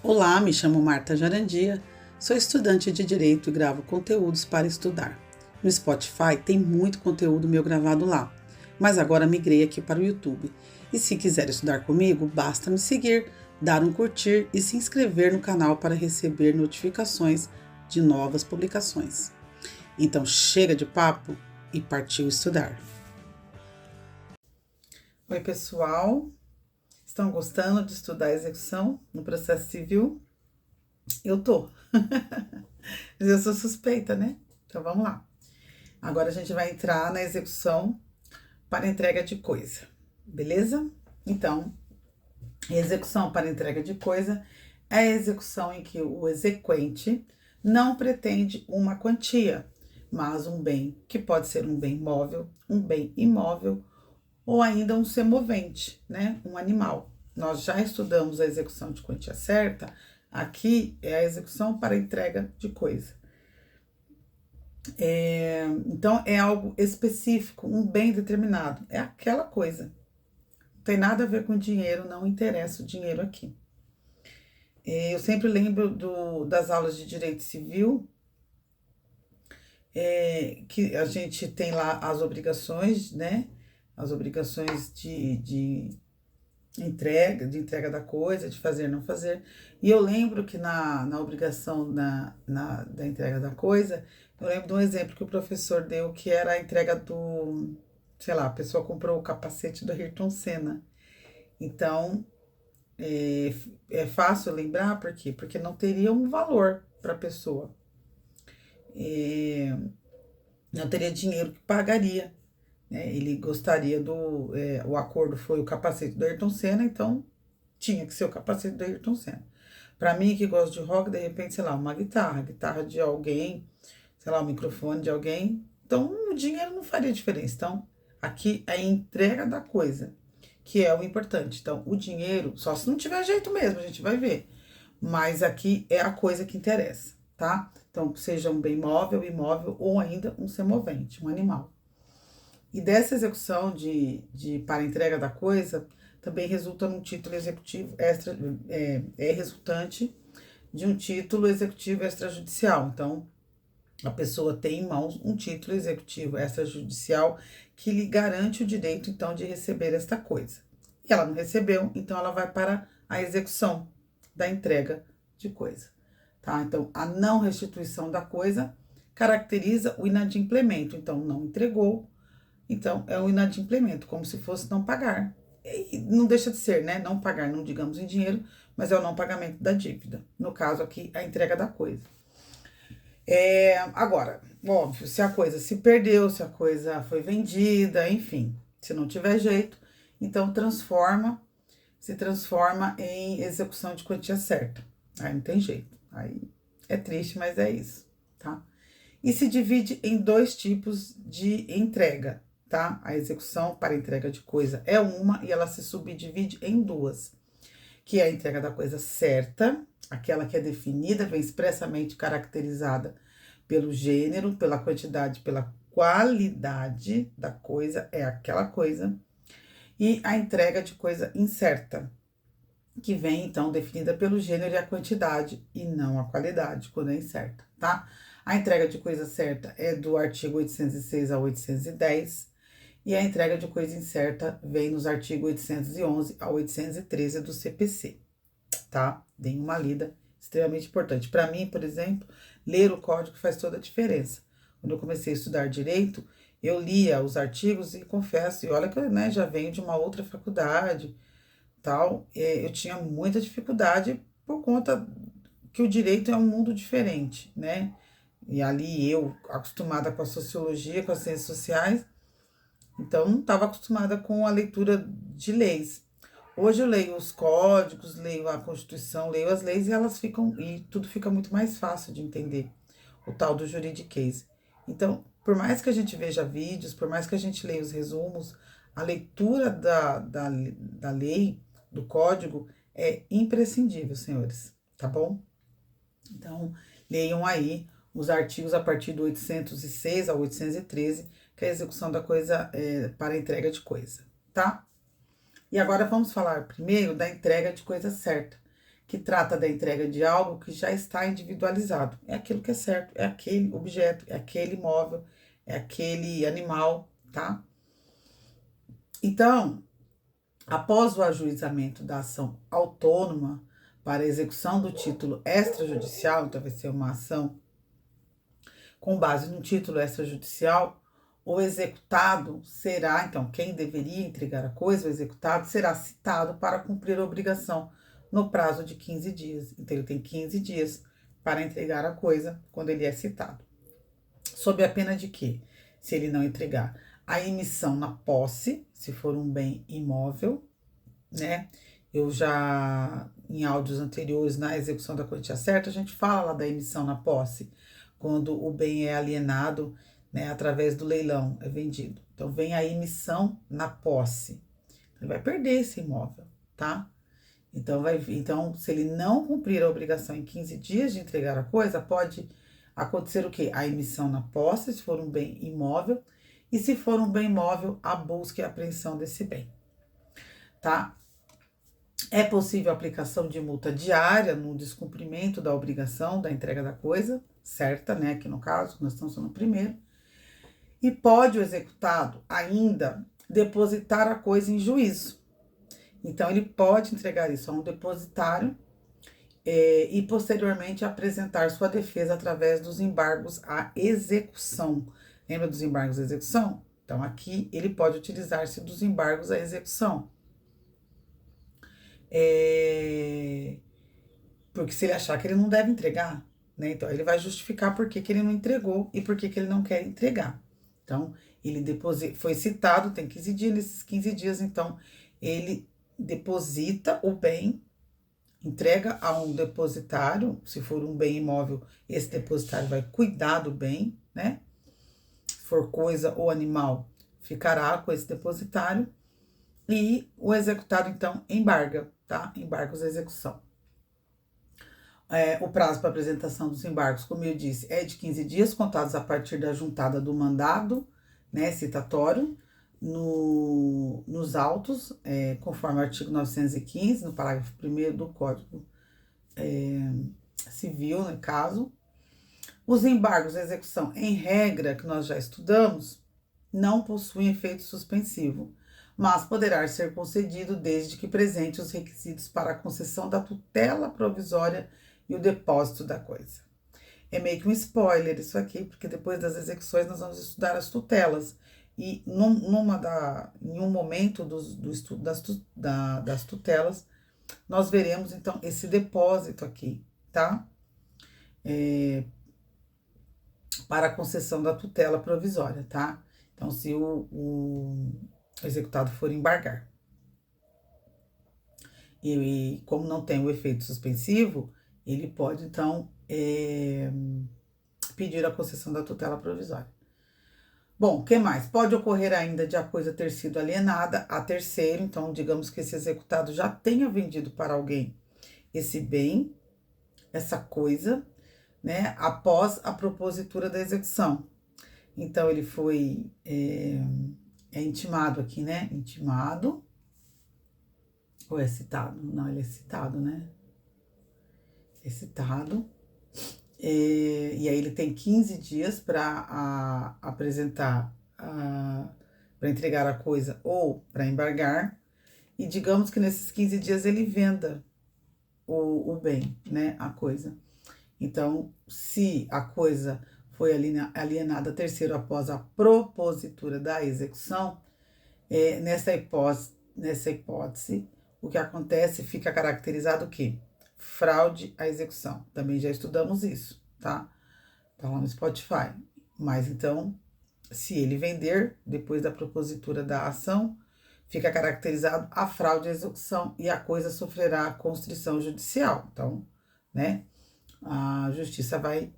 Olá, me chamo Marta Jarandia, sou estudante de Direito e gravo conteúdos para estudar. No Spotify tem muito conteúdo meu gravado lá, mas agora migrei aqui para o YouTube. E se quiser estudar comigo, basta me seguir, dar um curtir e se inscrever no canal para receber notificações de novas publicações. Então chega de papo e partiu estudar. Oi pessoal, estão gostando de estudar execução no processo civil? Eu tô. Mas eu sou suspeita, né? Então vamos lá. Agora a gente vai entrar na execução para entrega de coisa, beleza? Então, execução para entrega de coisa é a execução em que o exequente não pretende uma quantia, mas um bem que pode ser um bem móvel, um bem imóvel ou ainda um semovente, né? Um animal. Nós já estudamos a execução de quantia certa, aqui é a execução para entrega de coisa. Então, é algo específico, um bem determinado, é aquela coisa. Não tem nada a ver com dinheiro, não interessa o dinheiro aqui. Eu sempre lembro das aulas de direito civil, que a gente tem lá as obrigações, né? As obrigações de entrega da coisa, de fazer, não fazer. E eu lembro que na obrigação da entrega da coisa, eu lembro de um exemplo que o professor deu, que era a entrega sei lá, a pessoa comprou o capacete do Ayrton Senna. Então, é fácil lembrar, por quê? Porque não teria um valor para a pessoa. Não teria dinheiro que pagaria, né? Ele gostaria o acordo foi o capacete do Ayrton Senna, então tinha que ser o capacete do Ayrton Senna. Para mim, que gosto de rock, de repente, sei lá, uma guitarra de alguém, sei lá, o microfone de alguém. Então, o dinheiro não faria diferença. Então, aqui é a entrega da coisa, que é o importante. Então, o dinheiro, só se não tiver jeito mesmo, a gente vai ver. Mas aqui é a coisa que interessa, tá? Então, seja um bem móvel, imóvel ou ainda um semovente, um animal. E dessa execução para entrega da coisa, também resulta num título executivo resultante de um título executivo extrajudicial. Então, a pessoa tem em mãos um título executivo extrajudicial que lhe garante o direito, então, de receber esta coisa. E ela não recebeu, então ela vai para a execução da entrega de coisa, tá? Então, a não restituição da coisa caracteriza o inadimplemento. Então, não entregou, então é o inadimplemento, como se fosse não pagar. E não deixa de ser, né? Não pagar, não digamos em dinheiro, mas é o não pagamento da dívida. No caso aqui, a entrega da coisa. Agora, óbvio, se a coisa se perdeu, se a coisa foi vendida, enfim, se não tiver jeito, então se transforma em execução de quantia certa. Aí não tem jeito. Aí é triste, mas é isso, tá? E se divide em dois tipos de entrega, tá? A execução para entrega de coisa é uma e ela se subdivide em duas, que é a entrega da coisa certa, aquela que é definida, vem expressamente caracterizada pelo gênero, pela quantidade, pela qualidade da coisa, é aquela coisa, e a entrega de coisa incerta, que vem então definida pelo gênero e a quantidade e não a qualidade, quando é incerta, tá? A entrega de coisa certa é do artigo 806 a 810 e a entrega de coisa incerta vem nos artigos 811 a 813 do CPC, tá? Deem uma lida, extremamente importante. Para mim, por exemplo, ler o código faz toda a diferença. Quando eu comecei a estudar direito, eu lia os artigos e confesso, e olha que eu, né, já venho de uma outra faculdade, tal, eu tinha muita dificuldade por conta que o direito é um mundo diferente, né? E ali eu, acostumada com a sociologia, com as ciências sociais, então não estava acostumada com a leitura de leis. Hoje eu leio os códigos, leio a Constituição, leio as leis e tudo fica muito mais fácil de entender, o tal do juridiquês. Então, por mais que a gente veja vídeos, por mais que a gente leia os resumos, a leitura da lei, do código, é imprescindível, senhores, tá bom? Então, leiam aí os artigos a partir do 806 a 813, que é a execução da coisa para entrega de coisa, tá? E agora vamos falar primeiro da entrega de coisa certa, que trata da entrega de algo que já está individualizado. É aquilo que é certo, é aquele objeto, é aquele imóvel, é aquele animal, tá? Então, após o ajuizamento da ação autônoma para a execução do título extrajudicial, então vai ser uma ação com base no título extrajudicial, o executado será, então, quem deveria entregar a coisa, o executado, será citado para cumprir a obrigação no prazo de 15 dias. Então, ele tem 15 dias para entregar a coisa quando ele é citado. Sob a pena de que, se ele não entregar, a emissão na posse, se for um bem imóvel, né? Eu já, em áudios anteriores, na execução da quantia certa, a gente fala lá da emissão na posse, quando o bem é alienado, né, através do leilão, é vendido. Então, vem a emissão na posse. Ele vai perder esse imóvel, tá? Então, se ele não cumprir a obrigação em 15 dias de entregar a coisa, pode acontecer o quê? A emissão na posse, se for um bem imóvel, e se for um bem imóvel, a busca e a apreensão desse bem, tá? É possível a aplicação de multa diária no descumprimento da obrigação da entrega da coisa, certa, né? Aqui no caso, nós estamos no primeiro. E pode o executado ainda depositar a coisa em juízo. Então, ele pode entregar isso a um depositário e posteriormente apresentar sua defesa através dos embargos à execução. Lembra dos embargos à execução? Então, aqui ele pode utilizar-se dos embargos à execução. Porque se ele achar que ele não deve entregar, né? Então, ele vai justificar por que ele não entregou e por que ele não quer entregar. Então, ele foi citado, tem 15 dias, nesses 15 dias, então, ele deposita o bem, entrega a um depositário, se for um bem imóvel, esse depositário vai cuidar do bem, né? Se for coisa ou animal, ficará com esse depositário, e o executado, então, embarga, tá? Embargos à execução. O prazo para apresentação dos embargos, como eu disse, é de 15 dias, contados a partir da juntada do mandado, né, citatório, nos autos, conforme o artigo 915, no parágrafo 1º do Código Civil, no caso. Os embargos à execução, em regra, que nós já estudamos, não possuem efeito suspensivo, mas poderá ser concedido desde que presente os requisitos para a concessão da tutela provisória e o depósito da coisa. É meio que um spoiler isso aqui, porque depois das execuções nós vamos estudar as tutelas. E em um momento do estudo das tutelas, nós veremos, então, esse depósito aqui, tá? Para a concessão da tutela provisória, tá? Então, se o executado for embargar. E como não tem o efeito suspensivo, ele pode, então, pedir a concessão da tutela provisória. Bom, o que mais? Pode ocorrer ainda de a coisa ter sido alienada a terceiro, então, digamos que esse executado já tenha vendido para alguém esse bem, essa coisa, né, após a propositura da execução. Então, ele foi intimado aqui, né? Intimado. Ou é citado? Não, ele é citado, né? É citado. E aí ele tem 15 dias para apresentar, para entregar a coisa ou para embargar. E digamos que nesses 15 dias ele venda o bem, né? A coisa. Então, se a coisa foi alienada a terceiro após a propositura da execução, nessa hipótese, o que acontece fica caracterizado o quê? Fraude à execução. Também já estudamos isso, tá? Tá lá no Spotify. Mas então, se ele vender depois da propositura da ação, fica caracterizado a fraude à execução e a coisa sofrerá constrição judicial. Então, né? A justiça vai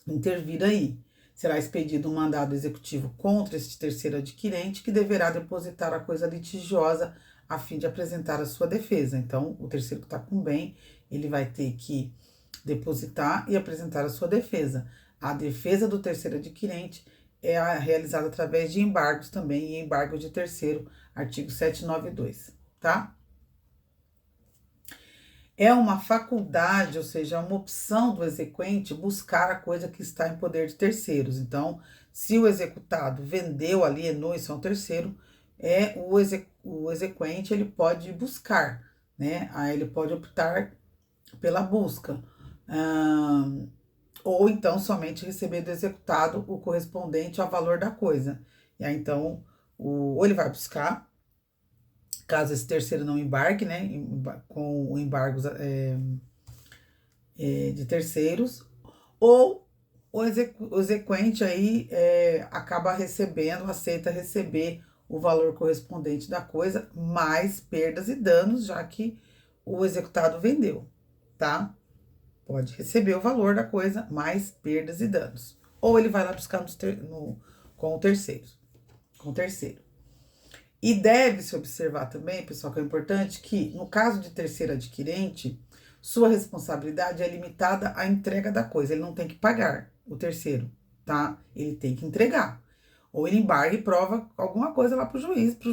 intervir aí. Será expedido um mandado executivo contra este terceiro adquirente, que deverá depositar a coisa litigiosa a fim de apresentar a sua defesa. Então, o terceiro que está com bem, ele vai ter que depositar e apresentar a sua defesa. A defesa do terceiro adquirente é realizada através de embargos também, e embargo de terceiro, artigo 792, tá? É uma faculdade, ou seja, é uma opção do exequente buscar a coisa que está em poder de terceiros. Então, se o executado vendeu, alienou, isso é um terceiro, o exequente ele pode buscar, né? Aí ele pode optar pela busca. Ahn, ou então somente receber do executado o correspondente ao valor da coisa. E aí, então, ou ele vai buscar, caso esse terceiro não embarque, né? Com o embargo de terceiros, ou o exequente aí acaba recebendo, aceita receber o valor correspondente da coisa, mais perdas e danos, já que o executado vendeu, tá? Pode receber o valor da coisa, mais perdas e danos. Ou ele vai lá buscar com o terceiro, com o terceiro. E deve-se observar também, pessoal, que é importante, que no caso de terceiro adquirente, sua responsabilidade é limitada à entrega da coisa. Ele não tem que pagar o terceiro, tá? Ele tem que entregar. Ou ele embarga e prova alguma coisa lá pro juiz, que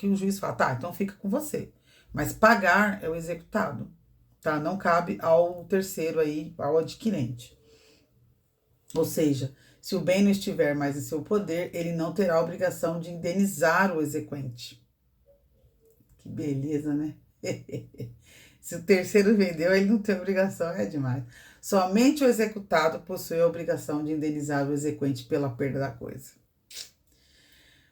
o juiz fala, tá, então fica com você. Mas pagar é o executado, tá? Não cabe ao terceiro aí, ao adquirente. Ou seja, se o bem não estiver mais em seu poder, ele não terá a obrigação de indenizar o exequente. Que beleza, né? Se o terceiro vendeu, ele não tem obrigação, é demais. Somente o executado possui a obrigação de indenizar o exequente pela perda da coisa.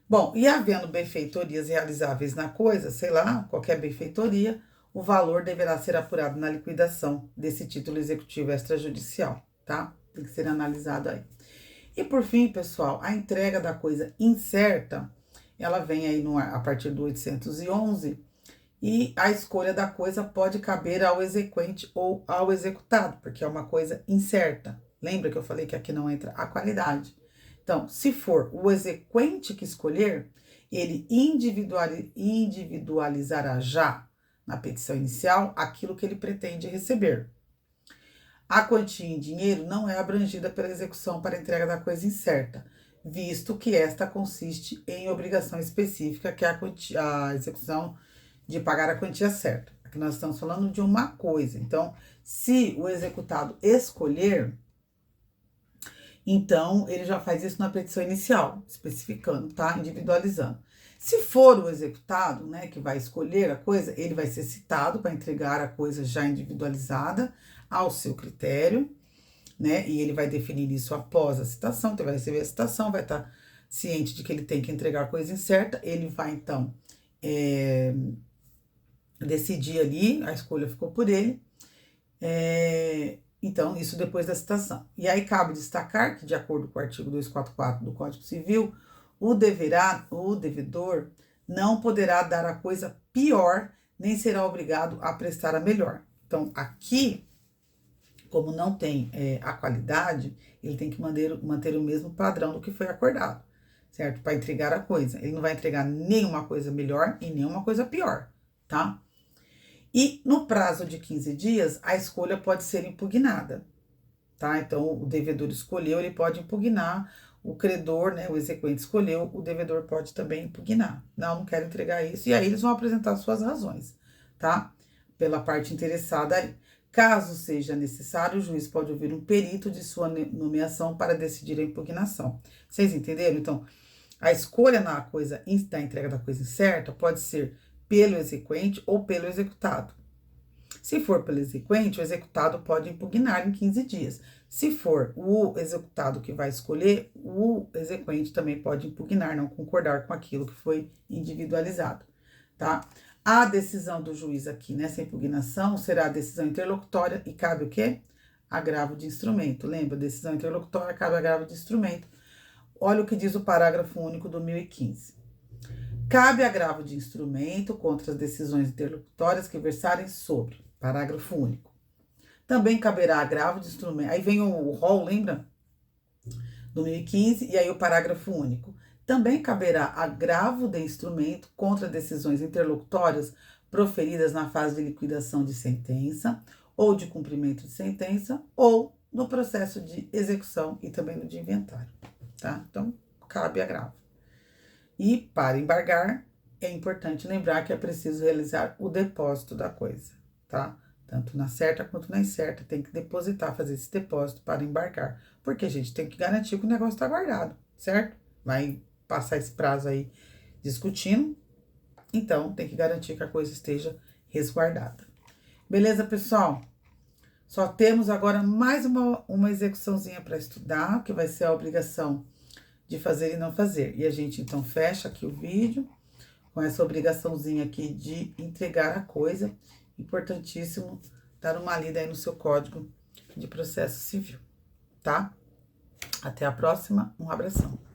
Bom, e havendo benfeitorias realizáveis na coisa, sei lá, qualquer benfeitoria, o valor deverá ser apurado na liquidação desse título executivo extrajudicial, tá? Tem que ser analisado aí. E por fim, pessoal, a entrega da coisa incerta, ela vem aí a partir do 811, e a escolha da coisa pode caber ao exequente ou ao executado, porque é uma coisa incerta. Lembra que eu falei que aqui não entra a qualidade? Então, se for o exequente que escolher, ele individualizará já na petição inicial aquilo que ele pretende receber. A quantia em dinheiro não é abrangida pela execução para entrega da coisa incerta, visto que esta consiste em obrigação específica, que é a execução de pagar a quantia certa. Aqui nós estamos falando de uma coisa. Então, se o executado escolher, então ele já faz isso na petição inicial, especificando, tá? Individualizando. Se for o executado, né, que vai escolher a coisa, ele vai ser citado para entregar a coisa já individualizada ao seu critério, né? E ele vai definir isso após a citação, então vai receber a citação, vai estar ciente de que ele tem que entregar a coisa incerta, ele vai então decidir ali, a escolha ficou por ele. Então, isso depois da citação. E aí cabe destacar que, de acordo com o artigo 244 do Código Civil, o devedor não poderá dar a coisa pior, nem será obrigado a prestar a melhor. Então, aqui, como não tem a qualidade, ele tem que manter o mesmo padrão do que foi acordado, certo? Para entregar a coisa. Ele não vai entregar nenhuma coisa melhor e nenhuma coisa pior, tá? E no prazo de 15 dias, a escolha pode ser impugnada, tá? Então, o devedor escolheu, ele pode impugnar, o credor, né, o exequente escolheu, o devedor pode também impugnar. Não quero entregar isso. E aí eles vão apresentar suas razões, tá? Pela parte interessada aí. Caso seja necessário, o juiz pode ouvir um perito de sua nomeação para decidir a impugnação. Vocês entenderam? Então, a escolha da entrega da coisa incerta pode ser pelo exequente ou pelo executado. Se for pelo exequente, o executado pode impugnar em 15 dias. Se for o executado que vai escolher, o exequente também pode impugnar, não concordar com aquilo que foi individualizado, tá? A decisão do juiz aqui nessa impugnação será a decisão interlocutória e cabe o quê? Agravo de instrumento. Lembra? Decisão interlocutória cabe agravo de instrumento. Olha o que diz o parágrafo único do 1015. Cabe agravo de instrumento contra as decisões interlocutórias que versarem sobre. Parágrafo único. Também caberá agravo de instrumento. Aí vem o rol, lembra? Do 1015, e aí o parágrafo único. Também caberá agravo de instrumento contra decisões interlocutórias proferidas na fase de liquidação de sentença, ou de cumprimento de sentença, ou no processo de execução e também no de inventário, tá? Então, cabe agravo. E, para embargar, é importante lembrar que é preciso realizar o depósito da coisa, tá? tanto na certa quanto na incerta, tem que depositar, fazer esse depósito para embarcar, porque a gente tem que garantir que o negócio está guardado, certo? Vai passar esse prazo aí discutindo, então tem que garantir que a coisa esteja resguardada. Beleza, pessoal? Só temos agora mais uma execuçãozinha para estudar, que vai ser a obrigação de fazer e não fazer. E a gente, então, fecha aqui o vídeo com essa obrigaçãozinha aqui de entregar a coisa. Importantíssimo dar uma lida aí no seu código de processo civil, tá? Até a próxima, um abração.